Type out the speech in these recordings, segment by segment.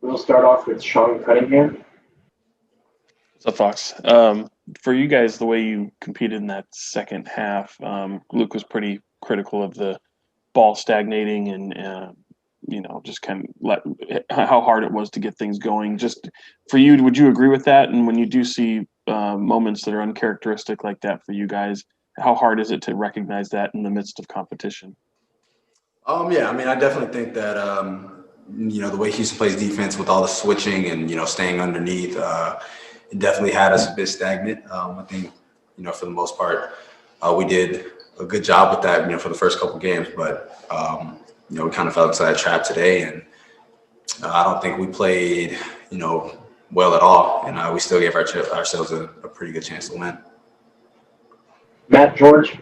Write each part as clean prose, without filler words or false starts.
We'll start off with Sean Cunningham. What's up, Fox? For you guys, the way you competed in that second half, Luke was pretty critical of the ball stagnating and just kind of how hard it was to get things going. Just for you, would you agree with that? And when you do see moments that are uncharacteristic like that for you guys, how hard is it to recognize that in the midst of competition? Yeah, I mean, I definitely think that the way Houston plays defense with all the switching and staying underneath, it definitely had us a bit stagnant. I think for the most part, we did a good job with that for the first couple games, but we kind of fell into that trap today, and I don't think we played well at all, and we still gave ourselves a pretty good chance to win. Matt George.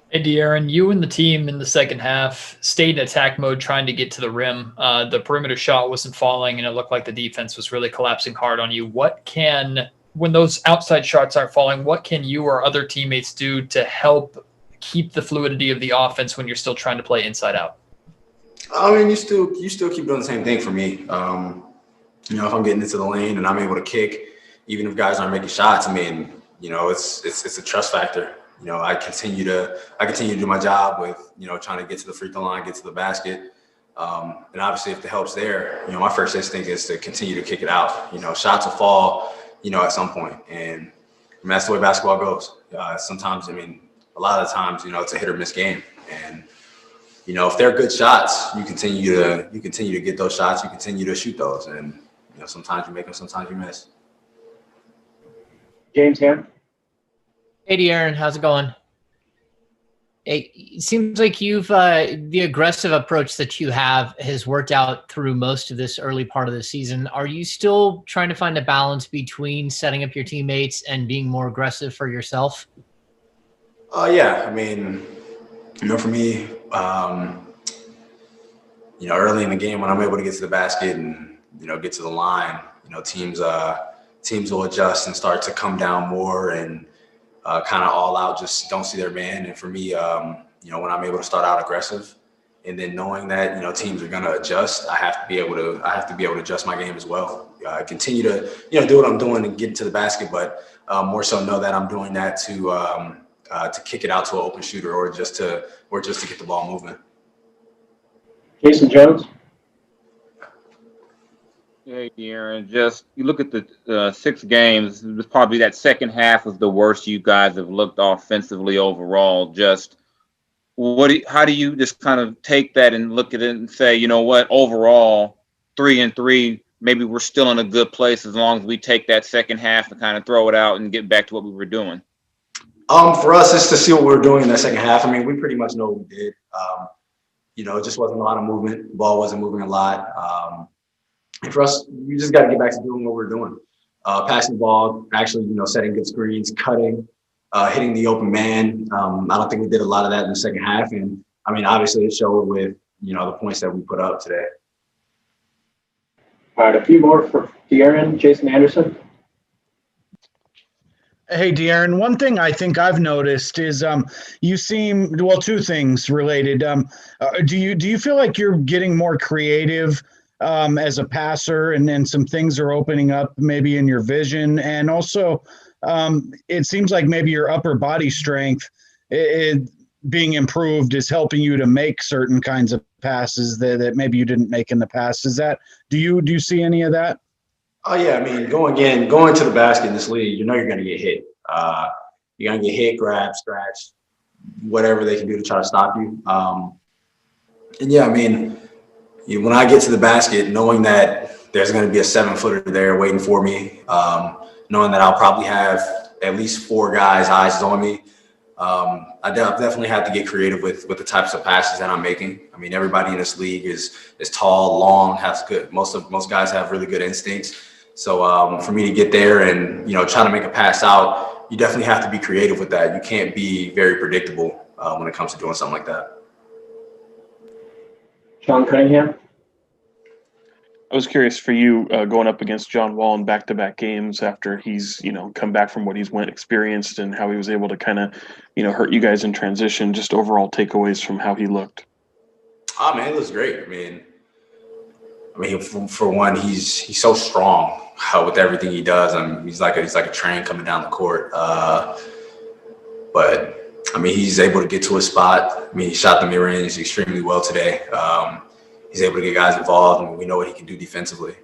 Hey, De'Aaron, you and the team in the second half stayed in attack mode trying to get to the rim. The perimeter shot wasn't falling, and it looked like the defense was really collapsing hard on you. When those outside shots aren't falling, what can you or other teammates do to help keep the fluidity of the offense when you're still trying to play inside out? I mean, you still keep doing the same thing for me. If I'm getting into the lane and I'm able to kick, even if guys aren't making shots, I mean, it's a trust factor. I continue to do my job with, trying to get to the free throw line, get to the basket. And obviously if the help's there, my first instinct is to continue to kick it out. Shots will fall, at some point. And that's the way basketball goes. Sometimes, a lot of the times, it's a hit or miss game. And, if they're good shots, you continue to get those shots, you continue to shoot those. And, sometimes you make them, sometimes you miss. James Ham. Hey, De'Aaron, how's it going? It seems like the aggressive approach that you have has worked out through most of this early part of the season. Are you still trying to find a balance between setting up your teammates and being more aggressive for yourself? Yeah, for me, early in the game when I'm able to get to the basket and, get to the line, teams will adjust and start to come down more and kind of all out, just don't see their man. And for me, when I'm able to start out aggressive and then knowing that, teams are going to adjust, I have to be able to adjust my game as well. Continue to, do what I'm doing and get into the basket, but more so know that I'm doing that to kick it out to an open shooter or just to get the ball moving. Jason Jones. Hey, Aaron, just you look at the 6 games, it was probably that second half was the worst you guys have looked offensively overall. Just how do you just kind of take that and look at it and say, you know what, overall 3-3, maybe we're still in a good place as long as we take that second half and kind of throw it out and get back to what we were doing? For us, it's to see what we were doing in that second half. We pretty much know what we did. It just wasn't a lot of movement. The ball wasn't moving a lot. And for us, we just got to get back to doing what we're doing. Passing the ball, actually, setting good screens, cutting, hitting the open man. I don't think we did a lot of that in the second half. And, obviously it showed with, the points that we put up today. All right, a few more for De'Aaron. Jason Anderson. Hey, De'Aaron, one thing I think I've noticed is you seem, two things related. Do you feel like you're getting more creative as a passer and then some things are opening up maybe in your vision? And also it seems like maybe your upper body strength being improved is helping you to make certain kinds of passes that maybe you didn't make in the past. Do you see any of that? Oh yeah, going to the basket in this league, you're going to get hit. You're going to get hit, grab, scratch, whatever they can do to try to stop you. And yeah, when I get to the basket, knowing that there's going to be a 7-footer there waiting for me, knowing that I'll probably have at least 4 guys' eyes on me, I definitely have to get creative with the types of passes that I'm making. Everybody in this league is tall, long, has good. Most guys have really good instincts. So for me to get there and try to make a pass out, you definitely have to be creative with that. You can't be very predictable when it comes to doing something like that. Sean Cunningham. I was curious for you going up against John Wall in back-to-back games after he's, come back from what he's experienced and how he was able to kind of, hurt you guys in transition, just overall takeaways from how he looked. Oh, man, it was great. I mean, for one, he's so strong with everything he does. I mean, he's like a train coming down the court. But I mean, he's able to get to a spot. I mean, he shot the mid-range extremely well today. He's able to get guys involved. I mean, we know what he can do defensively.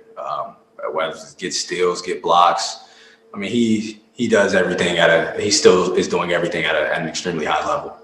Whether it's get steals, get blocks. I mean, he does everything he still is doing everything at an extremely high level.